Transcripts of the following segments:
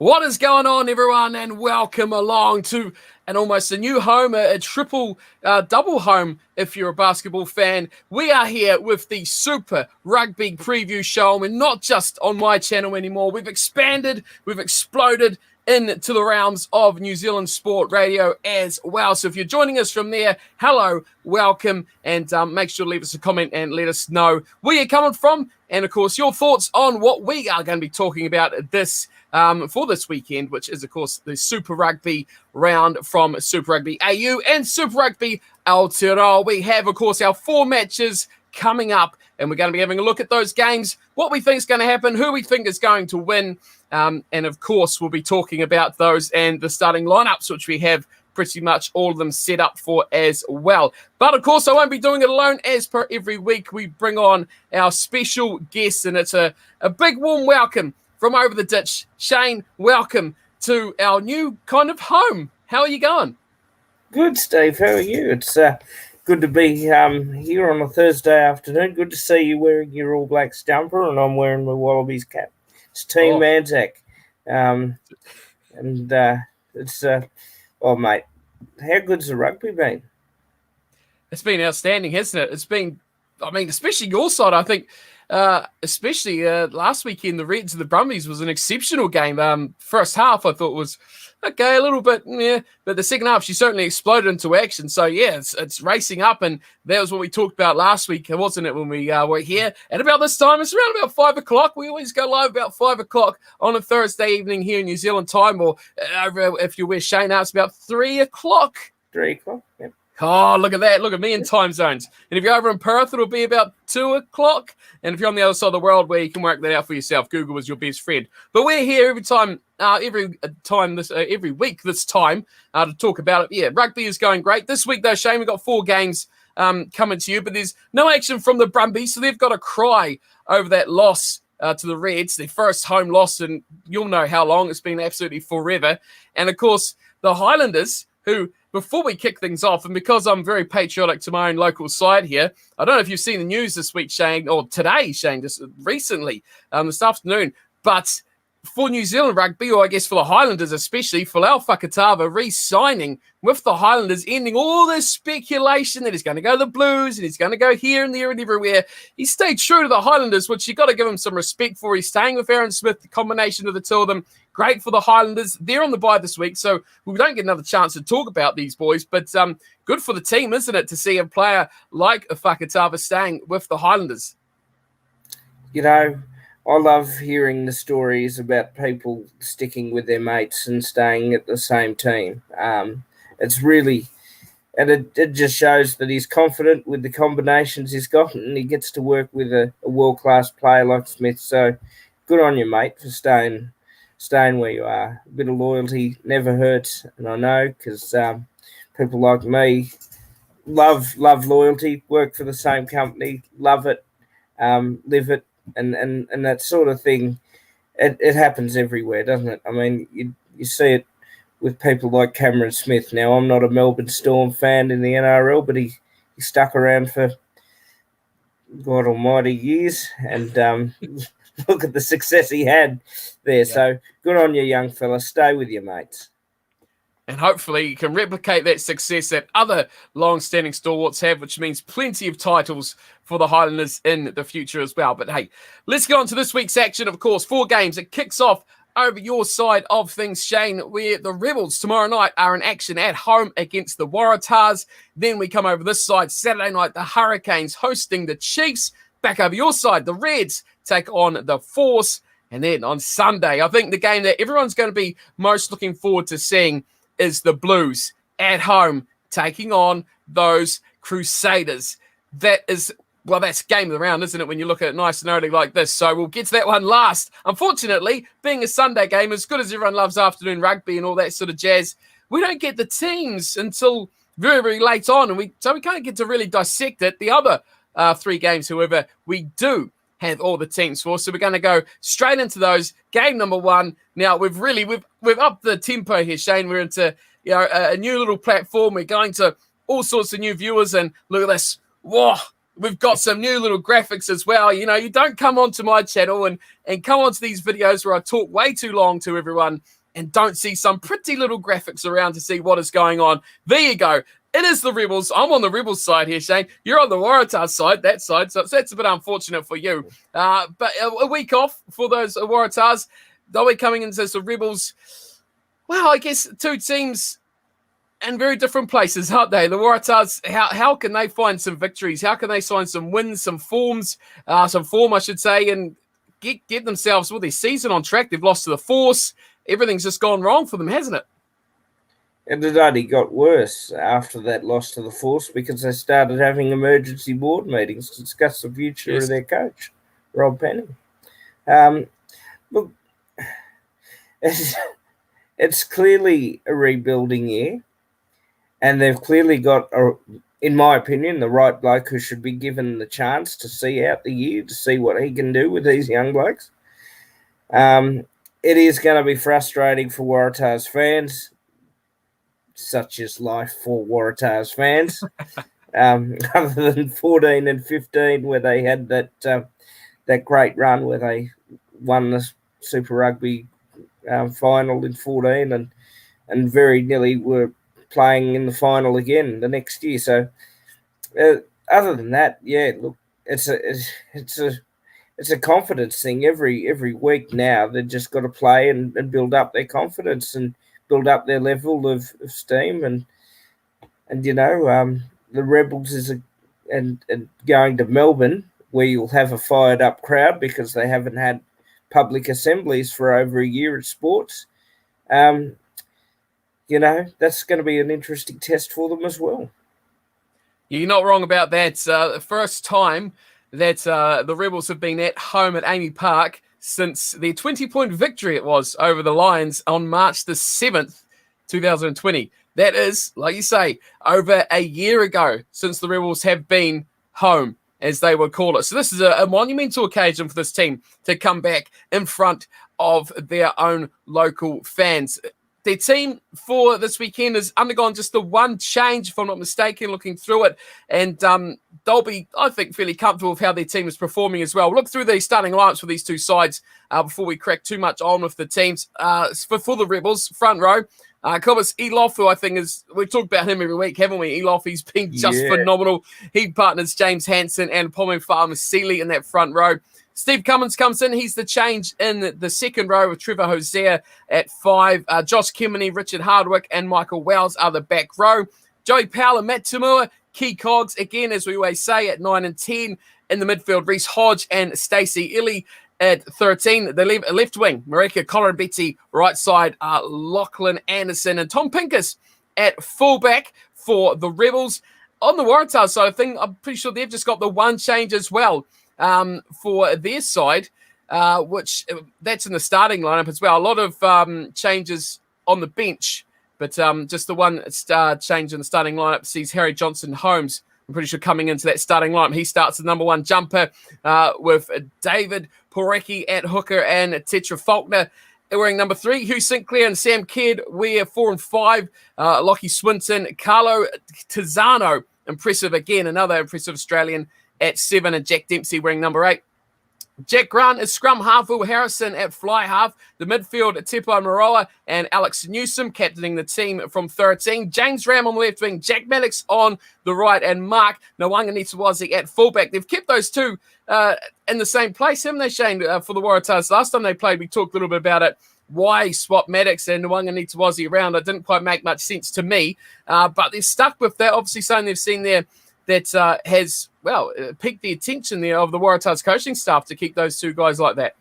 What is going on, everyone, and welcome along to almost a new home, a triple double home if you're a basketball fan. We are here with the Super Rugby preview show, and not just on my channel anymore. We've expanded, we've exploded into the realms of New Zealand Sport Radio as well. So if you're joining us from there, hello, welcome, and make sure to leave us a comment and let us know where you're coming from, and of course your thoughts on what we are going to be talking about this for this weekend, which is, of course, the Super Rugby round from Super Rugby AU and Super Rugby Aotearoa. We have, of course, our 4 matches coming up, and we're going to be having a look at those games, what we think is going to happen, who we think is going to win, and, of course, we'll be talking about those and the starting lineups, which we have pretty much all of them set up for as well. But, of course, I won't be doing it alone. As per every week, we bring on our special guest, and it's a big, warm welcome from over the ditch. Shane, welcome to our new kind of home. How are you going? Good, Steve. How are you? It's good to be here on a Thursday afternoon. Good to see you wearing your All Blacks jumper, and I'm wearing my Wallabies cap. It's Team Anzac. It's mate, how good's the rugby been? It's been outstanding, hasn't it? It's been, especially your side, I think, especially last weekend, the Reds and the Brumbies was an exceptional game. First half, I thought was okay, a little bit, but the second half, she certainly exploded into action. So, yeah, it's racing up, and that was what we talked about last week, wasn't it, when we were here? And about this time, it's around about 5 o'clock. We always go live about 5 o'clock on a Thursday evening here in New Zealand time, or if you're where Shane out, it's about 3 o'clock. 3 o'clock, yep. Oh, look at that. Look at me in time zones. And if you're over in Perth, it'll be about 2 o'clock. And if you're on the other side of the world, where you can work that out for yourself, Google is your best friend. But we're here every week this time to talk about it. Yeah, rugby is going great. This week, though, Shane, we've got 4 games coming to you, but there's no action from the Brumbies, so they've got to cry over that loss to the Reds, their first home loss, and you'll know how long. It's been absolutely forever. And, of course, the Highlanders, who, before we kick things off, and because I'm very patriotic to my own local side here, I don't know if you've seen the news this week, Shane, or today, Shane, just recently, this afternoon, but for New Zealand rugby, or I guess for the Highlanders especially, Folau Fakatava re-signing with the Highlanders, ending all this speculation that he's going to go to the Blues and he's going to go here and there and everywhere. He stayed true to the Highlanders, which you got to give him some respect for. He's staying with Aaron Smith, the combination of the two of them. Great for the Highlanders. They're on the bye this week, so we don't get another chance to talk about these boys, but good for the team, isn't it, to see a player like Fakatava staying with the Highlanders? You know, I love hearing the stories about people sticking with their mates and staying at the same team. It's really, and it just shows that he's confident with the combinations he's got, and he gets to work with a world-class player like Smith. So good on you, mate, for staying where you are. A bit of loyalty never hurts, and I know because people like me love loyalty, work for the same company, love it, live it. And that sort of thing, it happens everywhere, doesn't it? I mean, you see it with people like Cameron Smith. Now, I'm not a Melbourne Storm fan in the NRL, but he stuck around for, God almighty, years. And look at the success he had there. Yeah. So good on you, young fella. Stay with your mates. And hopefully you can replicate that success that other long-standing stalwarts have, which means plenty of titles for the Highlanders in the future as well. But hey, let's get on to this week's action. Of course, 4 games. It kicks off over your side of things, Shane, where the Rebels tomorrow night are in action at home against the Waratahs. Then we come over this side, Saturday night, the Hurricanes hosting the Chiefs. Back over your side, the Reds take on the Force. And then on Sunday, I think the game that everyone's going to be most looking forward to seeing is the Blues at home taking on those Crusaders. That's game of the round, isn't it, when you look at it nice and early like this? So we'll get to that one last. Unfortunately, being a Sunday game, as good as everyone loves afternoon rugby and all that sort of jazz, we don't get the teams until very, very late on, and so we can't get to really dissect it. The other 3 games, however, we do have all the teams for. So we're going to go straight into those. Game number 1. Now we've upped the tempo here, Shane. We're into a new little platform. We're going to all sorts of new viewers, and look at this. Whoa, we've got some new little graphics as well. You know, you don't come onto my channel and come onto these videos where I talk way too long to everyone and don't see some pretty little graphics around to see what is going on. There you go. It is the Rebels. I'm on the Rebels side here, Shane. You're on the Waratahs side, that side. So that's a bit unfortunate for you. But a week off for those Waratahs. They'll be coming into the Rebels. Well, I guess two teams in very different places, aren't they? The Waratahs, how can they find some victories? How can they find some wins, some form, I should say, and get themselves with their season on track? They've lost to the Force. Everything's just gone wrong for them, hasn't it? And it only got worse after that loss to the Force because they started having emergency board meetings to discuss the future of their coach, Rob Penning. Look, it's clearly a rebuilding year, and they've clearly got, in my opinion, the right bloke who should be given the chance to see out the year, to see what he can do with these young blokes. It is going to be frustrating for Waratahs fans. Such is life for Waratahs fans. Other than 14 and 15, where they had that great run where they won the Super Rugby final in 14 and very nearly were playing in the final again the next year. So other than that, yeah, look, it's a confidence thing. Every week now they've just got to play and build up their confidence and build up their level of steam and you know, the Rebels and going to Melbourne where you'll have a fired up crowd because they haven't had public assemblies for over a year at sports. You know, that's going to be an interesting test for them as well. You're not wrong about that. The first time that the Rebels have been at home at Amy Park since their 20-point victory it was over the Lions on March the 7th, 2020. That is, like you say, over a year ago since the Rebels have been home, as they would call it. So this is a monumental occasion for this team to come back in front of their own local fans. Their team for this weekend has undergone just the one change, if I'm not mistaken, looking through it. And they'll be, I think, fairly comfortable with how their team is performing as well. We'll look through the starting lineups for these two sides before we crack too much on with the teams. For the Rebels, front row, Cobus Eloff, who I think is, we've talked about him every week, haven't we? Eloff, he's been just phenomenal. He partners James Hansen and Pomo Fa'amausili in that front row. Steve Cummins comes in. He's the change in the second row with Trevor Hosea at 5. Josh Kemeny, Richard Hardwick, and Michael Wells are the back row. Joey Powell and Matt Tamua, key cogs, again, as we always say, at 9 and 10. In the midfield, Reece Hodge and Stacey Illy at 13. The left wing, Marika Kolorabiti. Right side, Lachlan Anderson and Tom Pincus at fullback for the Rebels. On the Waratahs side of things, I'm pretty sure they've just got the one change as well. For their side, which that's in the starting lineup as well. A lot of changes on the bench, but just the one change in the starting lineup sees Harry Johnson-Holmes, I'm pretty sure, coming into that starting lineup. He starts the number one jumper with David Porecki at hooker and Tetra Faulkner wearing number 3. Hugh Sinclair and Sam Kidd wear 4 and 5. Lockie Swinton, Carlo Tizzano, impressive again, another impressive Australian, at 7, and Jack Dempsey wearing number 8. Jack Grant is scrum half, Will Harrison at fly half. The midfield, Tepo Maroa and Alex Newsom captaining the team from 13. James Ram on the left wing, Jack Maddox on the right, and Mark Nwanganitawazi at fullback. They've kept those two in the same place, haven't they, Shane, for the Waratahs? Last time they played, we talked a little bit about it. Why he swapped Maddox and Nwanganitawazi around? It didn't quite make much sense to me, but they're stuck with that. Obviously, something they've seen there that has, well, piqued the attention there of the Waratahs coaching staff to keep those two guys like that.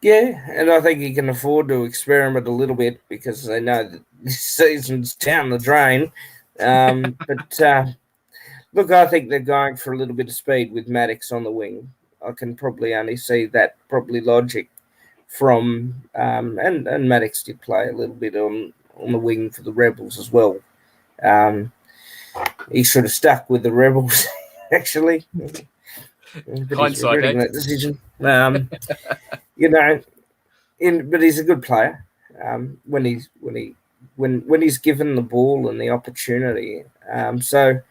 Yeah, and I think he can afford to experiment a little bit because they know that this season's down the drain. But look, I think they're going for a little bit of speed with Maddox on the wing. I can probably only see that probably logic from and Maddox did play a little bit on the wing for the Rebels as well. He should have stuck with the Rebels, actually. Hindsight, that decision. You know, but he's a good player. When he's given the ball and the opportunity. So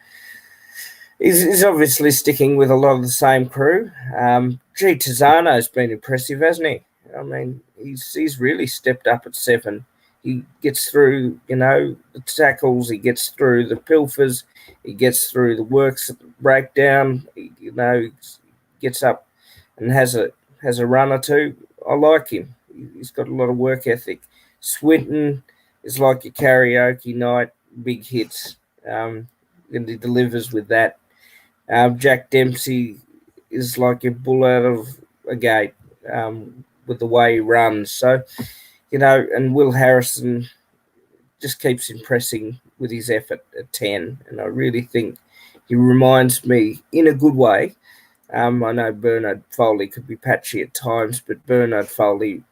He's obviously sticking with a lot of the same crew. Tizano's been impressive, hasn't he? I mean, he's really stepped up at 7. He gets through, the tackles. He gets through the pilfers. He gets through the works at the breakdown. He gets up and has a run or two. I like him. He's got a lot of work ethic. Swinton is like your karaoke night, big hits, and he delivers with that. Jack Dempsey is like a bull out of a gate with the way he runs. So, and Will Harrison just keeps impressing with his effort at 10. And I really think he reminds me, in a good way. I know Bernard Foley could be patchy at times, but Bernard Foley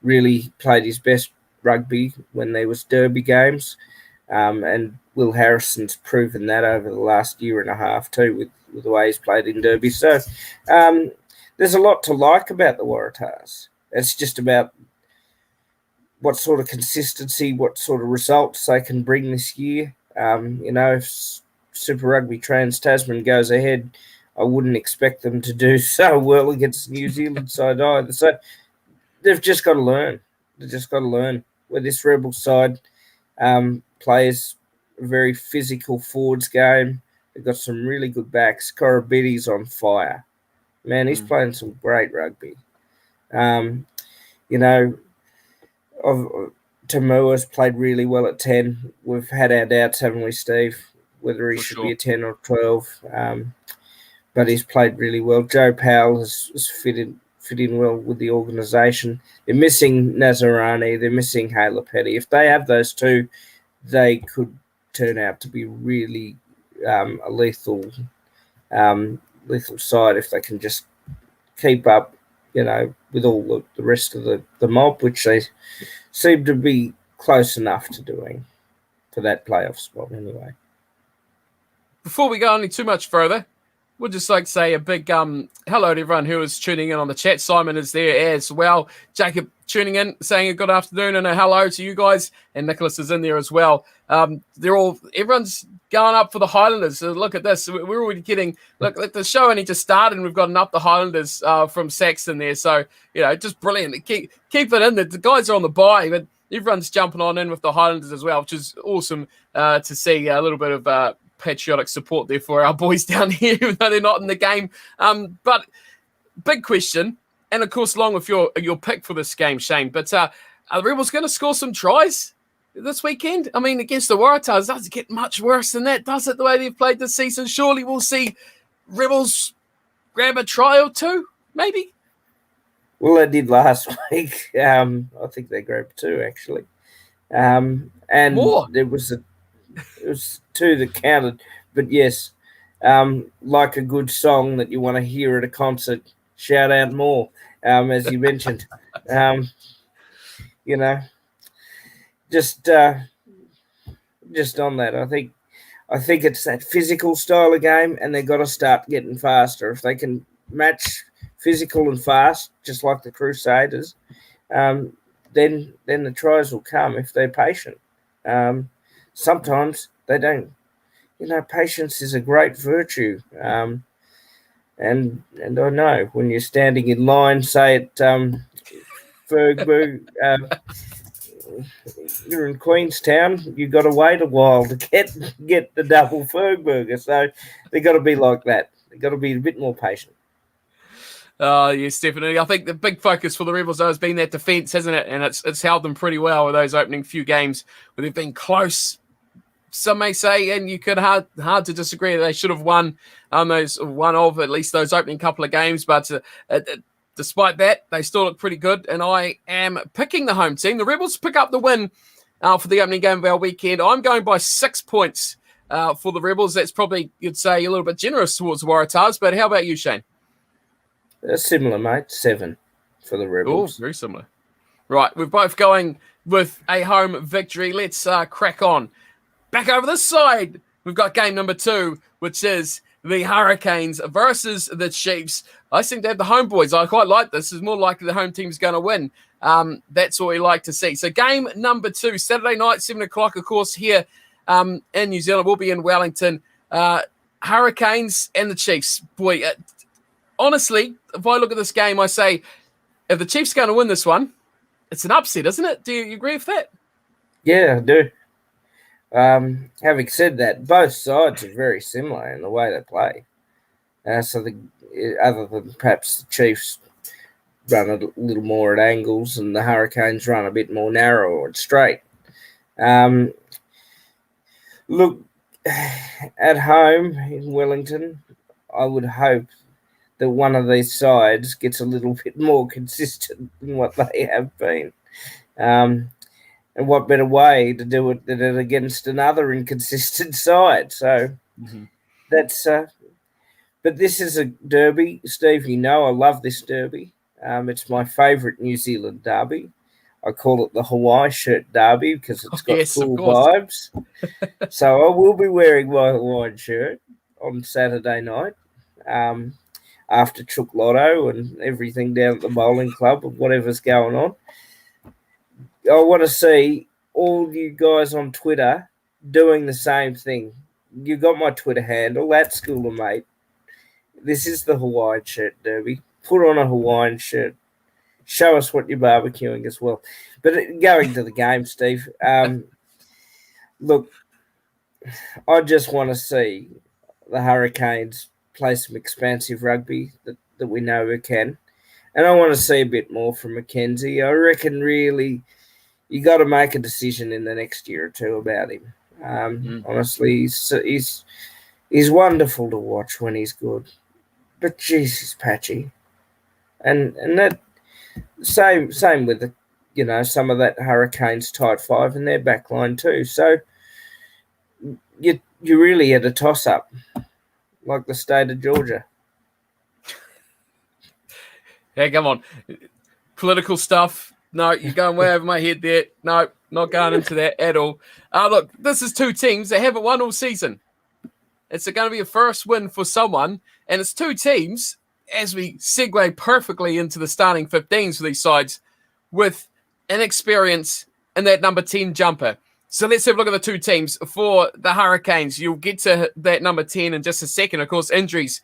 really played his best rugby when there was derby games. And Will Harrison's proven that over the last year and a half too with the way he's played in derby. So there's a lot to like about the Waratahs. It's just about what sort of consistency, what sort of results they can bring this year. If Super Rugby Trans-Tasman goes ahead, I wouldn't expect them to do so well against New Zealand side either. So they've just got to learn. They've just got to learn where this Rebel side plays a very physical forwards game. They've got some really good backs. Korobiti's on fire. Man, he's playing some great rugby. Tamua's played really well at 10. We've had our doubts, haven't we, Steve, whether he should be a 10 or 12. But he's played really well. Joe Powell has fit in well with the organisation. They're missing Nazarani. They're missing Hayla Petty. If they have those two, they could turn out to be really a lethal side if they can just keep up, with all the rest of the mob, which they seem to be close enough to doing for that playoff spot anyway. Before we go any too much further, we'd just like to say a big hello to everyone who is tuning in on the chat. Simon is there as well. Jacob tuning in, saying a good afternoon and a hello to you guys. And Nicholas is in there as well. Everyone's going up for the Highlanders. So look at this. We're already getting, look, the show only just started and we've gotten up the Highlanders from Saxon there. So, just brilliant. Keep it in. The guys are on the bye, but everyone's jumping on in with the Highlanders as well, which is awesome to see a little bit of patriotic support there for our boys down here, even though they're not in the game. But big question, and of course, along with your pick for this game, Shane. But are the Rebels going to score some tries this weekend? I mean, against the Waratahs, does it get much worse than that? Does it, the way they've played this season? Surely we'll see Rebels grab a try or two, maybe. Well, they did last week. I think they grabbed 2 actually, and more. It was 2 that counted. But yes, like a good song that you want to hear at a concert, shout out more, as you mentioned. Just on that, I think it's that physical style of game, and they've got to start getting faster. If they can match physical and fast, just like the Crusaders, then the tries will come if they're patient. Sometimes they don't. Patience is a great virtue. And I know when you're standing in line, say at Fergburg, you're in Queenstown, you've got to wait a while to get the double Fergburger. So they've got to be like that. They've got to be a bit more patient. Yes, definitely. I think the big focus for the Rebels, though, has been that defence, hasn't it? And it's held them pretty well with those opening few games where they've been close, some may say, and you could hard to disagree. They should have won at least those opening couple of games, but despite that, they still look pretty good, and I am picking the home team. The Rebels pick up the win for the opening game of our weekend. I'm going by 6 points for the Rebels. That's probably, you'd say, a little bit generous towards the Waratahs, but how about you, Shane? Similar, mate. 7 for the Rebels. Oh, very similar. Right, we're both going with a home victory. Let's crack on. Back over this side, we've got game number 2, which is the Hurricanes versus the Chiefs. I think they have the home boys. I quite like this. It's more likely the home team's going to win. That's what we like to see. So game number 2, Saturday night, 7 o'clock, of course, here in New Zealand. We'll be in Wellington. Hurricanes and the Chiefs. Boy, honestly, if I look at this game, I say, if the Chiefs are going to win this one, it's an upset, isn't it? Do you agree with that? Yeah, I do. Having said that, both sides are very similar in the way they play. Other than perhaps the Chiefs run a little more at angles and the Hurricanes run a bit more narrow or straight. Look, at home in Wellington, I would hope that one of these sides gets a little bit more consistent than what they have been. And what better way to do it than against another inconsistent side? So that's. But this is a derby, Steve. You know I love this derby. It's my favourite New Zealand derby. I call it the Hawaii shirt derby because it's got cool vibes. So I will be wearing my Hawaiian shirt on Saturday night after Chook Lotto and everything down at the bowling club and whatever's going on. I want to see all you guys on Twitter doing the same thing. You got my Twitter handle, at Schooler This is the Hawaiian shirt derby. Put on a Hawaiian shirt. Show us what you're barbecuing as well. But going to the game, Steve, look, I just want to see the Hurricanes play some expansive rugby that we know we can. And I want to see a bit more from Mackenzie. I reckon really you got to make a decision in the next year or two about him. Honestly, he's wonderful to watch when he's good. But geez, he's patchy. And that same with the, some of that Hurricanes tight five in their back line too. So you really had a toss up, like the state of Georgia. Yeah, come on. Political stuff. No, you're going way over my head there. No, not going into that at all. Look, this is two teams that haven't won all season. It's going to be a first win for someone, and it's two teams, as we segue perfectly into the starting 15s for these sides, with inexperience in that number 10 jumper. So let's have a look at the two teams. For the Hurricanes, you'll get to that number 10 in just a second. Of course, injuries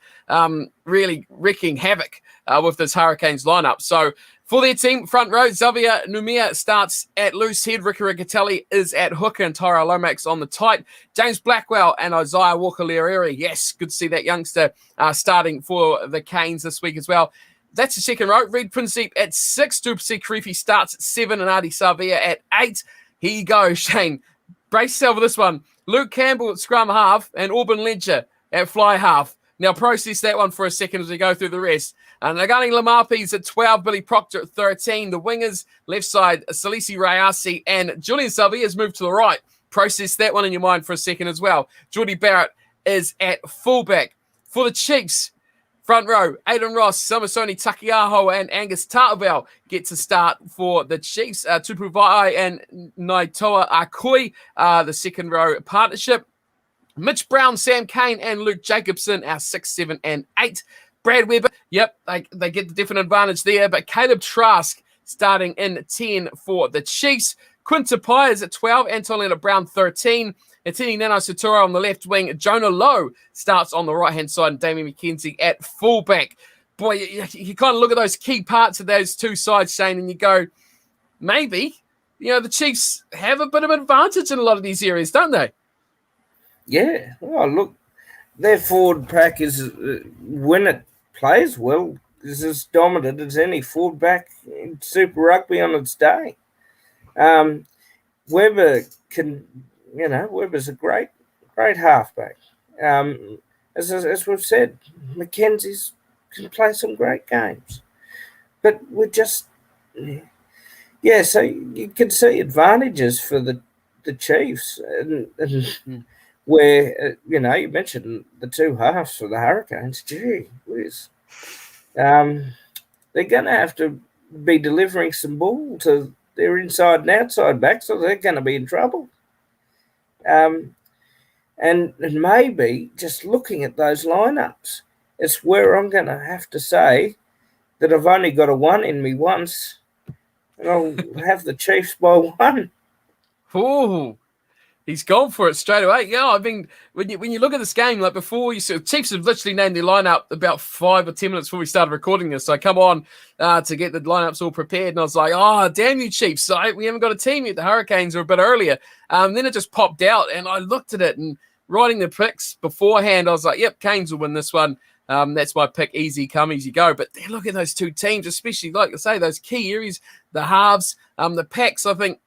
really wreaking havoc with this Hurricanes lineup. So for their team, front row, Xavier Numia starts at loose head. Ricky Riccatelli is at hooker and Tyra Lomax on the tight. James Blackwell and Isaiah Walker-Leary. Yes, good to see that youngster starting for the Canes this week as well. That's the second row. Reid Principe at 6. Dupsy Creefy starts at 7 and Adi Savia at 8. Here you go, Shane. Brace yourself for this one. Luke Campbell at scrum half and Auburn Ledger at fly half. Now process that one for a second as we go through the rest. Nagani Lamapis at 12, Billy Proctor at 13. The wingers, left side, Salisi Rayasi and Julian Savia has moved to the right. Process that one in your mind for a second as well. Geordie Barrett is at fullback. For the Chiefs, front row, Aiden Ross, Samasoni Takiaho and Angus Tartwell get to start for the Chiefs. Tupu Vai and Naitoa Akoi, the second row partnership. Mitch Brown, Sam Kane, and Luke Jacobson, our 6, 7, and 8. Brad Weber, yep, they get the different advantage there. But Caleb Trask starting in 10 for the Chiefs. Quinta Pires at 12, Antonina Brown 13. Etini Nano Satura on the left wing. Jonah Lowe starts on the right-hand side. And Damien McKenzie at fullback. Boy, you kind of look at those key parts of those two sides, Shane, and you go, maybe, the Chiefs have a bit of an advantage in a lot of these areas, don't they? Yeah. Oh, look, their forward pack is, when it plays well, is as dominant as any forward back in Super Rugby on its day. Weber can, Weber's a great halfback. As we've said, Mackenzie's can play some great games. But we're just, so you can see advantages for the Chiefs. And where, you mentioned the two halves for the Hurricanes. Gee whiz. They're going to have to be delivering some ball to their inside and outside back, so they're going to be in trouble. And maybe just looking at those lineups, it's where I'm going to have to say that I've only got a 1 in me once, and I'll have the Chiefs by 1. Ooh. He's gone for it straight away. Yeah, I mean, when you look at this game, like before, Chiefs have literally named their lineup about 5 or 10 minutes before we started recording this. So I come on to get the lineups all prepared, and I was like, "Oh, damn you, Chiefs! We haven't got a team yet. The Hurricanes are a bit earlier." Then it just popped out, and I looked at it and writing the picks beforehand, I was like, "Yep, Canes will win this one." That's my pick. Easy come, easy go. But look at those two teams, especially like I say, those key areas, the halves, the packs. I think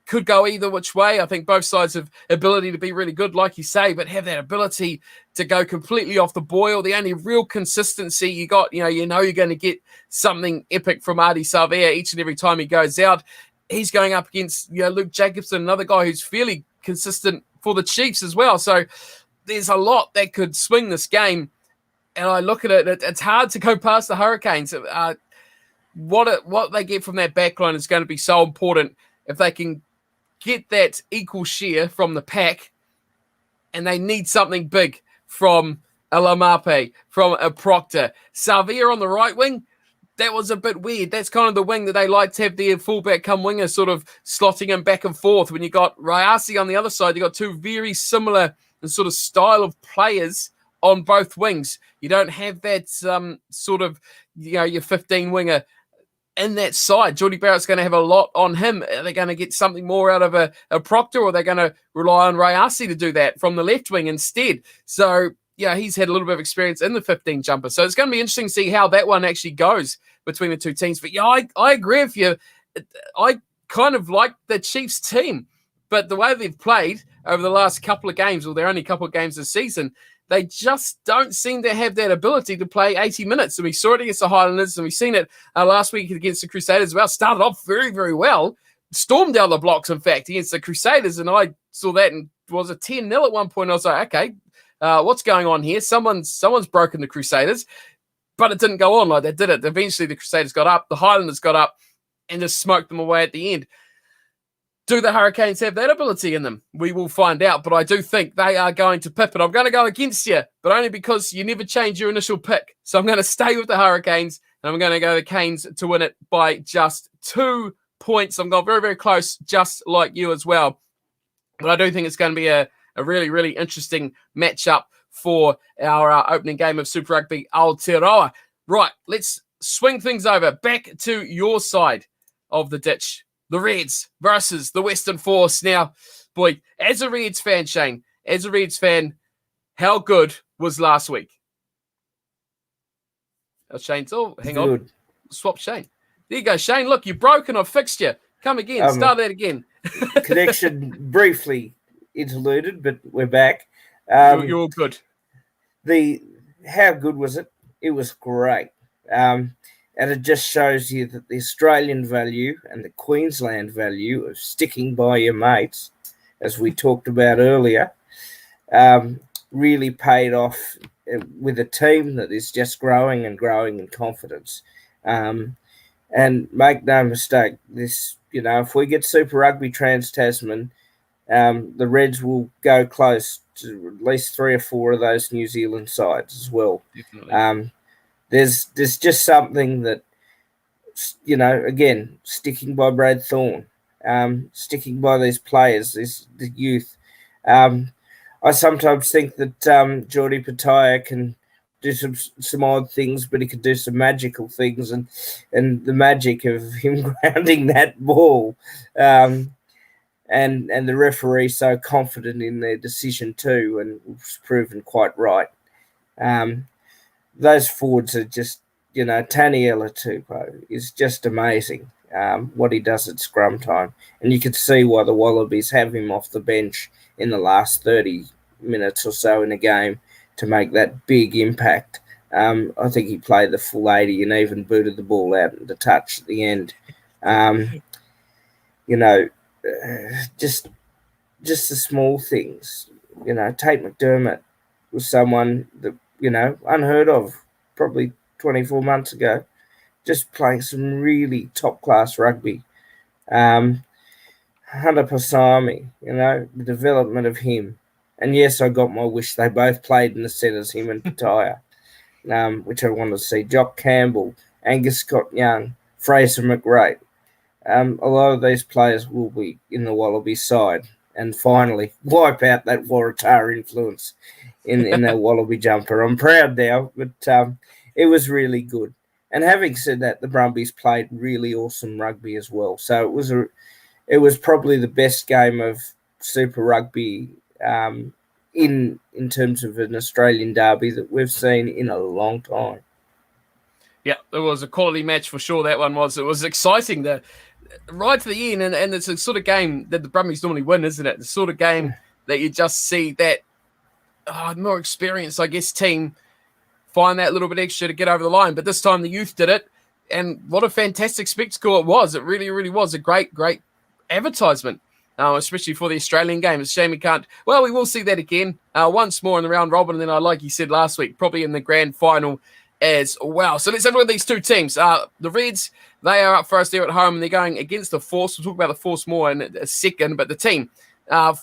could go either which way. I think both sides have ability to be really good, like you say, but have that ability to go completely off the boil. The only real consistency you got, you're going to get something epic from Ardie Savea each and every time he goes out. He's going up against Luke Jacobson, another guy who's fairly consistent for the Chiefs as well. So there's a lot that could swing this game. And I look at it, it's hard to go past the Hurricanes. What they get from that backline is going to be so important. If they can get that equal share from the pack, and they need something big from a Lamape, from a Proctor. Savea on the right wing, that was a bit weird. That's kind of the wing that they like to have their fullback come winger sort of slotting him back and forth. When you got Rayasi on the other side, you got two very similar sort of style of players on both wings. You don't have that sort of, your 15 winger in that side. Jordy Barrett's going to have a lot on him. Are they going to get something more out of a Proctor, or are they going to rely on Rayasi to do that from the left wing instead? So, he's had a little bit of experience in the 15 jumper. So it's going to be interesting to see how that one actually goes between the two teams. But, I agree with you. I kind of like the Chiefs team, but the way they've played over the last couple of games, or their only couple of games this season, they just don't seem to have that ability to play 80 minutes. And we saw it against the Highlanders, and we've seen it last week against the Crusaders as well. Started off very, very well. Stormed down the blocks, in fact, against the Crusaders. And I saw that, and was a 10-0 at one point. I was like, okay, what's going on here? Someone's broken the Crusaders. But it didn't go on like that, did it? Eventually, the Crusaders got up. The Highlanders got up and just smoked them away at the end. Do the Hurricanes have that ability in them? We will find out, but I do think they are going to pip it. I'm going to go against you, but only because you never change your initial pick. So I'm going to stay with the Hurricanes, and I'm going to go the Canes to win it by just 2 points. I'm going very, very close, just like you as well. But I do think it's going to be a really, really interesting matchup for our opening game of Super Rugby Aotearoa. Right, let's swing things over back to your side of the ditch. The Reds versus the Western Force. Now, boy, as a Reds fan, Shane, how good was last week? Oh, Shane's hang on. Swap Shane. There you go, Shane. Look, you're broken. I've fixed you. Come again. Start that again. Connection briefly interluded, but we're back. You're all good. How good was it? It was great. And it just shows you that the Australian value and the Queensland value of sticking by your mates, as we talked about earlier, really paid off with a team that is just growing and growing in confidence. And make no mistake, this, if we get Super Rugby Trans-Tasman, the Reds will go close to at least 3 or 4 of those New Zealand sides as well. Definitely. There's just something that, again, sticking by Brad Thorne, sticking by these players, the youth. I sometimes think that Jordy Pataya can do some odd things, but he could do some magical things, and the magic of him grounding that ball, and the referee so confident in their decision too, and was proven quite right. Those forwards are just, Taniela Tupou is just amazing, what he does at scrum time. And you could see why the Wallabies have him off the bench in the last 30 minutes or so in a game to make that big impact. I think he played the full 80 and even booted the ball out into touch at the end. Just the small things. Tate McDermott was someone that, unheard of probably 24 months ago, just playing some really top-class rugby. Hunter Pasami, the development of him. And yes, I got my wish. They both played in the centres, him and Pataya, which I wanted to see. Jock Campbell, Angus Scott-Young, Fraser McRae. A lot of these players will be in the Wallaby side. and finally wipe out that Waratah influence in that Wallaby jumper. I'm proud now, but it was really good. And having said that, the Brumbies played really awesome rugby as well. So it was probably the best game of Super Rugby in terms of an Australian derby that we've seen in a long time. Yeah, it was a quality match for sure. That one was. It was exciting. Right to the end, and it's a sort of game that the Brumbies normally win, isn't it? The sort of game that you just see that more experienced, I guess, team find that little bit extra to get over the line. But this time the youth did it, and what a fantastic spectacle it was. It really, really was a great, great advertisement, especially for the Australian game. It's a shame we can't. Well, we will see that again once more in the round robin, and then, like you said last week, probably in the grand final as well. So let's have a look at these two teams. The Reds, they are up first there at home, and they're going against the Force. We'll talk about the Force more in a second, but the team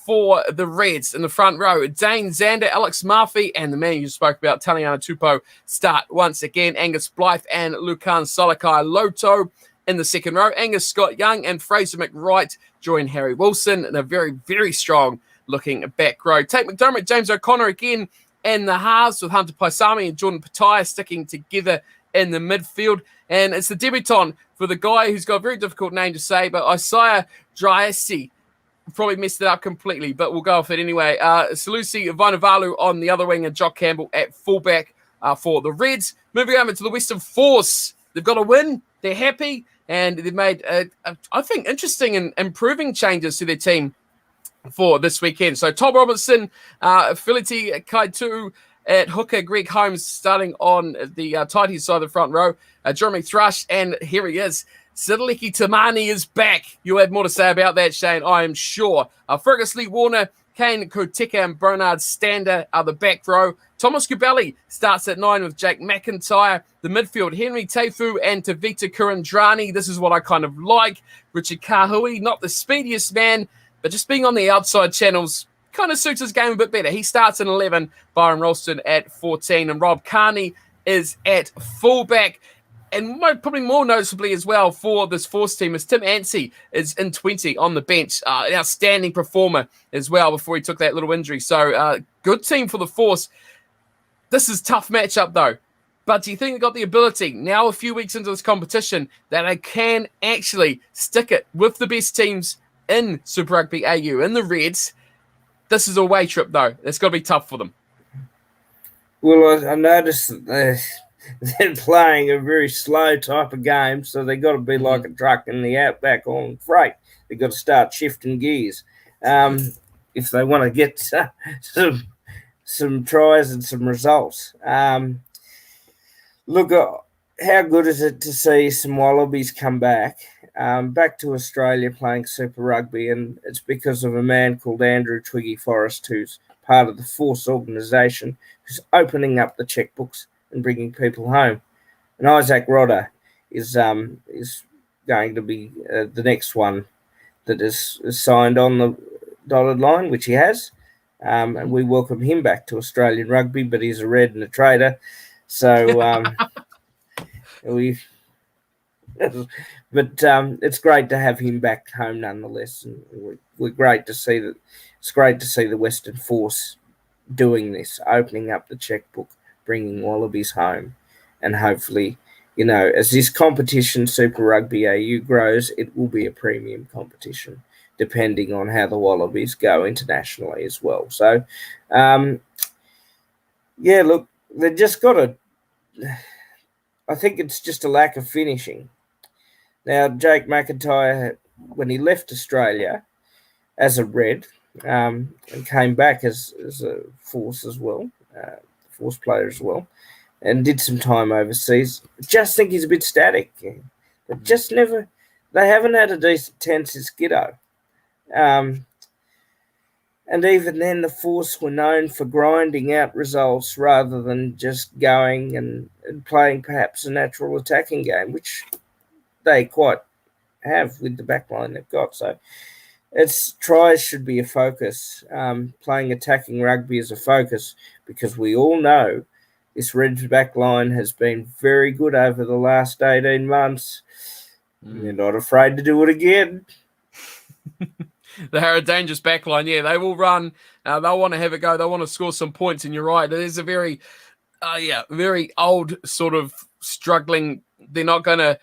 for the Reds in the front row, Dane Zander, Alex Murphy, and the man you spoke about, Taliana Tupou, start once again. Angus Blythe and Lukan Salakai Loto in the second row. Angus Scott Young and Fraser McWright join Harry Wilson in a very, very strong looking back row. Tate McDermott, James O'Connor again, and the halves with Hunter Paisami and Jordan Pattaya sticking together in the midfield. And it's the debutant for the guy who's got a very difficult name to say, but Isaiah Dryasi. Probably messed it up completely, but we'll go off it anyway. Salusi Vainavalu on the other wing and Jock Campbell at fullback for the Reds. Moving over to the Western Force. They've got a win. They're happy, and they've made, I think, interesting and improving changes to their team for this weekend. So Tom Robertson, Phility Kaitu at hooker, Greg Holmes starting on the tighty side of the front row, Jeremy Thrush, and here he is, Sidaleki Tamani is back. You'll have more to say about that, Shane, I am sure. Fergus Lee Warner, Kane Koteka, and Bernard Stander are the back row. Thomas Kubeli starts at 9 with Jake McIntyre. The midfield, Henry Teifu and Tavita Kurandrani. This is what I kind of like. Richard Kahui, not the speediest man, but just being on the outside channels kind of suits his game a bit better. He starts at 11, Byron Ralston at 14, and Rob Carney is at fullback. And probably more noticeably as well for this Force team is Tim Ansey is in 20 on the bench. An outstanding performer as well before he took that little injury. So good team for the Force. This is a tough matchup though. But do you think they got the ability, now a few weeks into this competition, that they can actually stick it with the best teams in Super Rugby AU, in the Reds? This is a away trip though. It's got to be tough for them. Well, I noticed that they're playing a very slow type of game, so they've got to be like a truck in the outback on freight. They've got to start shifting gears if they want to get some tries and some results. Look, how good is it to see some Wallabies come back to Australia playing Super Rugby, and it's because of a man called Andrew Twiggy Forrest, who's part of the Force organisation, who's opening up the checkbooks and bringing people home. And Isaac Rodder is going to be the next one that is signed on the dotted line, which he has. And we welcome him back to Australian rugby, but he's a Red and a traitor. So it's great to have him back home nonetheless. And we're great to see that. It's great to see the Western Force doing this, opening up the checkbook, bringing Wallabies home, and hopefully, as this competition, Super Rugby AU, grows, it will be a premium competition, depending on how the Wallabies go internationally as well. So, look, they just got to. I think it's just a lack of finishing. Now, Jake McIntyre, when he left Australia as a Red, and came back as a Force as well. Force player as well, and did some time overseas. Just think he's a bit static. They haven't had a decent 10 since Giddo. And even then, the Force were known for grinding out results rather than just going and playing perhaps a natural attacking game, which they quite have with the backline they've got. So tries should be a focus. Playing attacking rugby is a focus, because we all know this Reds backline has been very good over the last 18 months. They're not afraid to do it again. They're a dangerous backline. Yeah, they will run. They'll want to have a go. They want to score some points. And you're right. It is a very, very old sort of struggling. They're not going to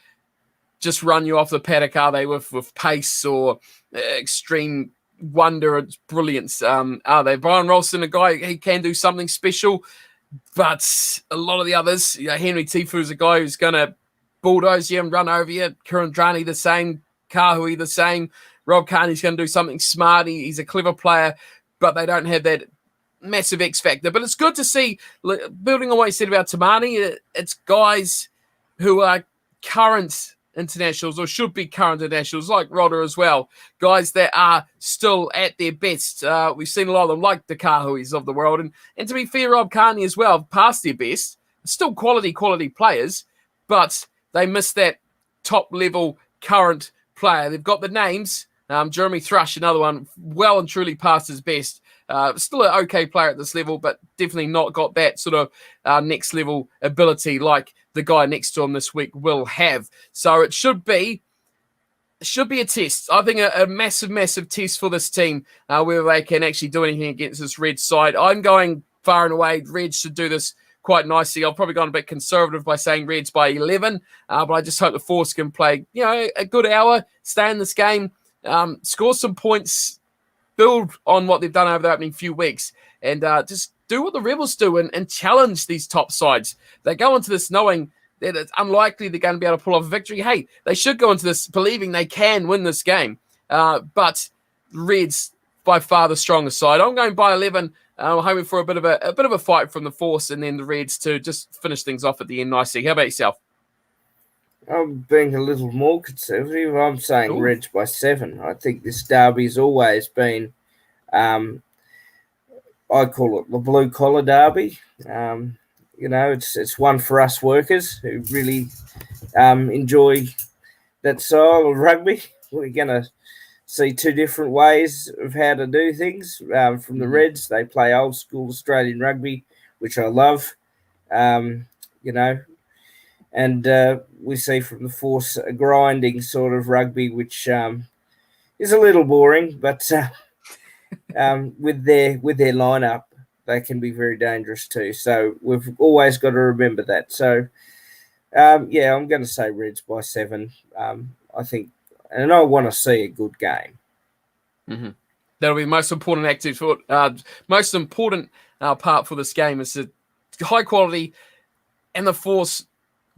just run you off the paddock, are they, with pace or extreme wonder and brilliance? Are they? Brian Ralston, a guy, he can do something special, but a lot of the others, Henry Tifu is a guy who's going to bulldoze you and run over you. Kurandrani the same, Kahui the same. Rob Carney's going to do something smart. He's a clever player, but they don't have that massive X factor. But it's good to see, building on what you said about Tamani, it's guys who are current internationals or should be current internationals, like Rodder as well. Guys that are still at their best. We've seen a lot of them, like the Kahuis of the world. And to be fair, Rob Carney as well, past their best. Still quality players, but they miss that top-level current player. They've got the names. Jeremy Thrush, another one, well and truly past his best. Still an okay player at this level, but definitely not got that sort of next-level ability like the guy next to him this week will have. So it should be a test. I think a massive test for this team, whether they can actually do anything against this Red side. I'm going far and away. Reds should do this quite nicely. I've probably gone a bit conservative by saying Reds by 11, but I just hope the Force can play, a good hour, stay in this game, score some points, build on what they've done over the opening few weeks, and just do what the Rebels do and challenge these top sides. They go into this knowing that it's unlikely they're going to be able to pull off a victory. Hey, they should go into this believing they can win this game. But Reds, by far the strongest side. I'm going by 11. I'm hoping for a bit of a fight from the Force, and then the Reds to just finish things off at the end nicely. How about yourself? I'm being a little more conservative. I'm saying Reds by 7. I think this derby's always been, I call it the blue-collar derby. It's one for us workers who really enjoy that style of rugby. We're going to see two different ways of how to do things. From the Reds, they play old-school Australian rugby, which I love, and we see from the Force a grinding sort of rugby, which is a little boring, but with their lineup, they can be very dangerous too. So we've always got to remember that. So, I'm going to say Reds by 7. I think, and I want to see a good game. Mm-hmm. That'll be the most important part for this game is the high quality, and the Force.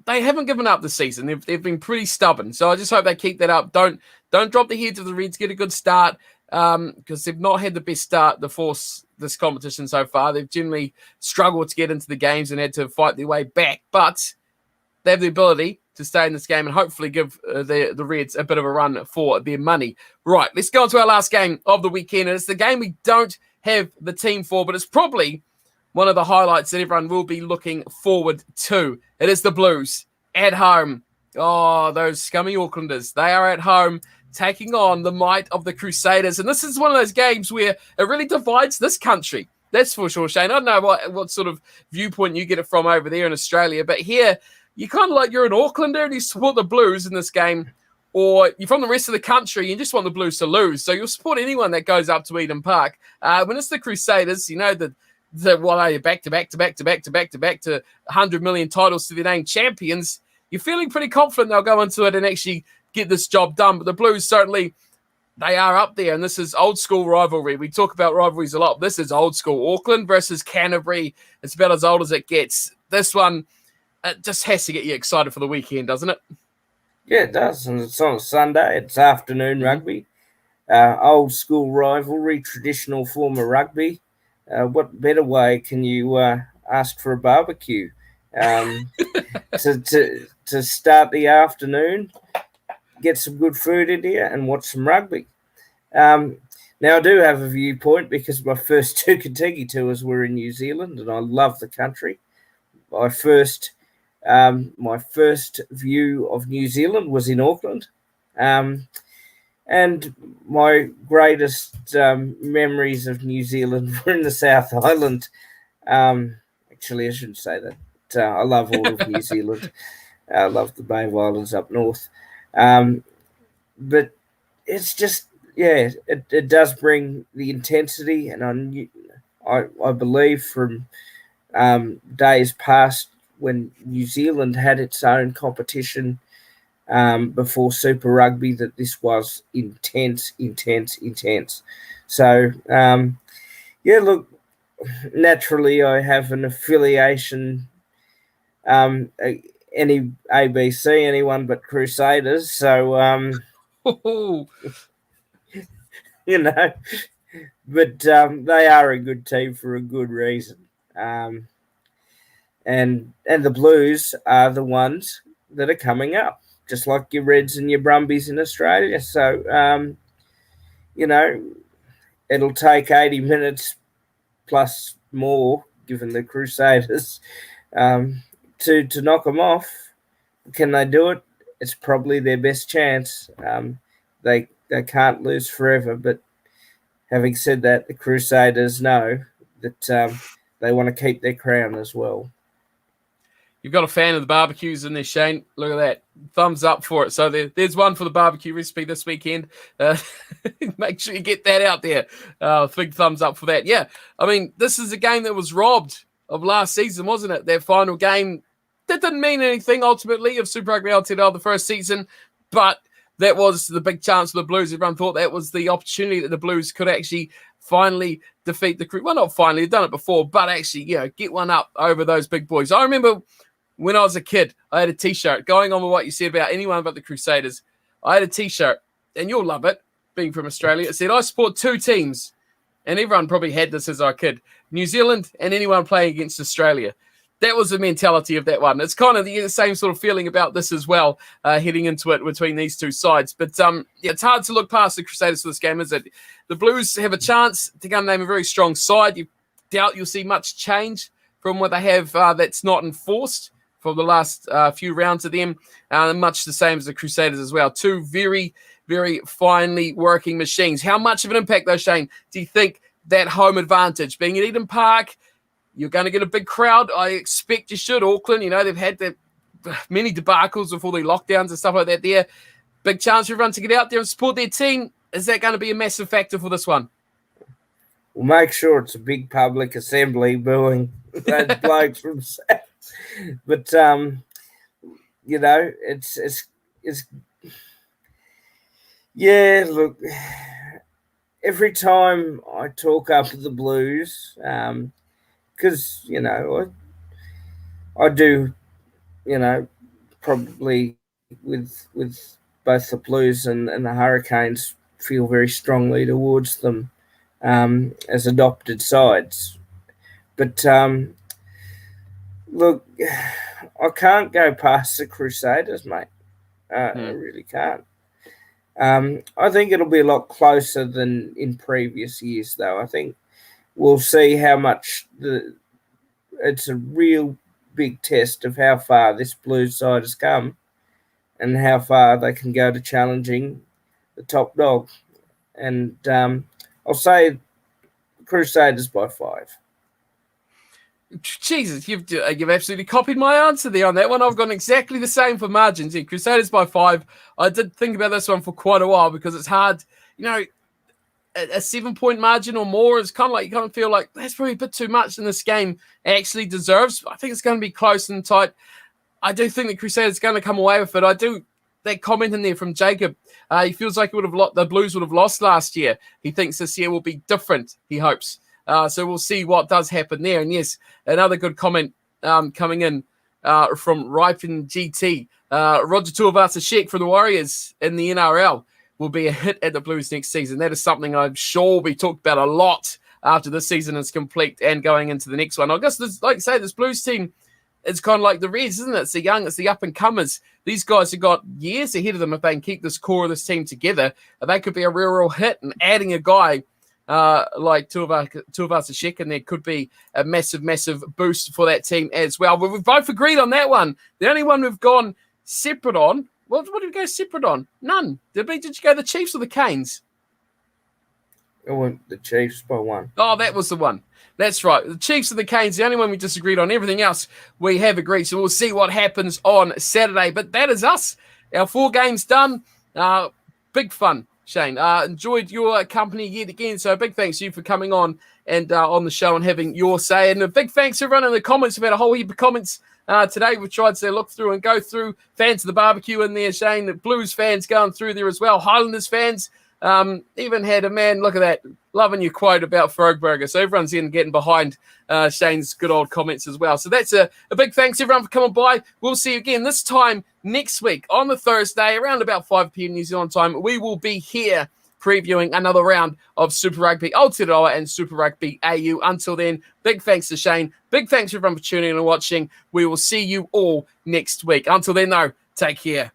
They haven't given up this season. They've been pretty stubborn. So I just hope they keep that up. Don't drop the heads of the Reds. Get a good start because they've not had the best start, the Force, this competition so far. They've generally struggled to get into the games and had to fight their way back. But they have the ability to stay in this game and hopefully give the Reds a bit of a run for their money. Right, let's go on to our last game of the weekend. And it's the game we don't have the team for, but it's probably one of the highlights that everyone will be looking forward to. It is the Blues at home. Oh, those scummy Aucklanders. They are at home taking on the might of the Crusaders. And this is one of those games where it really divides this country. That's for sure, Shane. I don't know what sort of viewpoint you get it from over there in Australia, but here, you kind of like you're an Aucklander and you support the Blues in this game, or you're from the rest of the country and you just want the Blues to lose. So you'll support anyone that goes up to Eden Park. When it's the Crusaders, what are you, back to 100 million titles to their name champions, you're feeling pretty confident they'll go into it and actually get this job done. But the Blues, certainly, they are up there, and this is old school rivalry. We talk about rivalries a lot. This is old school. Auckland versus Canterbury. It's about as old as it gets. This one, it just has to get you excited for the weekend, doesn't it? Yeah, it does, and it's on a Sunday. It's afternoon rugby. Old school rivalry, traditional form of rugby. What better way can you ask for a barbecue to start the afternoon, get some good food in here, and watch some rugby? Now, I do have a viewpoint because my first 2 Kentucky tours were in New Zealand, and I love the country. My first view of New Zealand was in Auckland. And my greatest memories of New Zealand were in the South Island. Actually, I shouldn't say that. I love all of New Zealand. I love the Bay of Islands up north. But it's just yeah, it does bring the intensity, and I believe from days past when New Zealand had its own competition before Super Rugby that this was intense. So, yeah, look, naturally I have an affiliation, any ABC, anyone but Crusaders. So, you know, but they are a good team for a good reason. And the Blues are the ones that are coming up, just like your Reds and your Brumbies in Australia. So, you know, it'll take 80 minutes plus more, given the Crusaders, to knock them off. Can they do it? It's probably their best chance. They can't lose forever, but having said that, the Crusaders know that they want to keep their crown as well. You've got a fan of the barbecues in there, Shane. Look at that. Thumbs up for it. So there's one for the barbecue recipe this weekend. Make sure you get that out there. Big thumbs up for that. Yeah, I mean, this is a game that was robbed of last season, wasn't it? That final game, that didn't mean anything ultimately of Super Rugby Aotearoa the first season, but that was the big chance for the Blues. Everyone thought that was the opportunity that the Blues could actually finally defeat the crew. Well, not finally, they've done it before, but actually, get one up over those big boys. I remember when I was a kid, I had a T-shirt. Going on with what you said about anyone but the Crusaders, I had a T-shirt, and you'll love it, being from Australia. It said, I support two teams, and everyone probably had this as a kid, New Zealand and anyone playing against Australia. That was the mentality of that one. It's kind of the same sort of feeling about this as well, heading into it between these two sides. But it's hard to look past the Crusaders for this game, is it? The Blues have a chance to come name a very strong side. You doubt you'll see much change from what they have that's not enforced for the last few rounds of them, much the same as the Crusaders as well. Two very, very finely working machines. How much of an impact, though, Shane, do you think that home advantage, being at Eden Park, you're going to get a big crowd? I expect you should. Auckland, they've had many debacles with all the lockdowns and stuff like that there. Big chance for everyone to get out there and support their team. Is that going to be a massive factor for this one? We'll make sure it's a big public assembly booing those blokes from South. But it's yeah. Look, every time I talk up the Blues, because I do, probably with both the Blues and the Hurricanes feel very strongly towards them as adopted sides, but look, I can't go past the Crusaders, mate. I really can't. I think it'll be a lot closer than in previous years, though. I think we'll see how much it's a real big test of how far this Blues side has come and how far they can go to challenging the top dog. And I'll say Crusaders by 5. Jesus, you've absolutely copied my answer there on that one. I've gone exactly the same for margins. Yeah, Crusaders by 5. I did think about this one for quite a while because it's hard. A 7-point margin or more is kind of like you kind of feel like that's probably a bit too much in this game actually deserves. I think it's going to be close and tight. I do think the Crusaders are going to come away with it. That comment in there from Jacob, he feels like the Blues would have lost last year. He thinks this year will be different, he hopes. So we'll see what does happen there. And yes, another good comment coming in from Ripen GT. Roger Tuivasa-Sheck from the Warriors in the NRL will be a hit at the Blues next season. That is something I'm sure will be talked about a lot after this season is complete and going into the next one. I guess, like I say, this Blues team is kind of like the Reds, isn't it? It's the young, it's the up-and-comers. These guys have got years ahead of them if they can keep this core of this team together. They could be a real hit, and adding a guy like Tuivasa-Sheck in there could be a massive, massive boost for that team as well. But we've both agreed on that one. The only one we've gone separate on, what did we go separate on? None. Did you go the Chiefs or the Canes? I went the Chiefs by 1. Oh, that was the one. That's right. The Chiefs and the Canes, the only one we disagreed on. Everything else we have agreed. So we'll see what happens on Saturday. But that is us. Our 4 games done. Big fun. Shane. Enjoyed your company yet again. So a big thanks to you for coming on and on the show and having your say. And a big thanks to everyone in the comments. We've had a whole heap of comments today. We've tried to look through and go through. Fans of the barbecue in there, Shane. The Blues fans going through there as well. Highlanders fans. Even had a man, look at that, loving your quote about Frogburger. So everyone's in getting behind Shane's good old comments as well. So that's a big thanks, everyone, for coming by. We'll see you again this time next week on the Thursday, around about 5 p.m. New Zealand time. We will be here previewing another round of Super Rugby Aotearoa and Super Rugby AU. Until then, big thanks to Shane. Big thanks, everyone, for tuning in and watching. We will see you all next week. Until then, though, take care.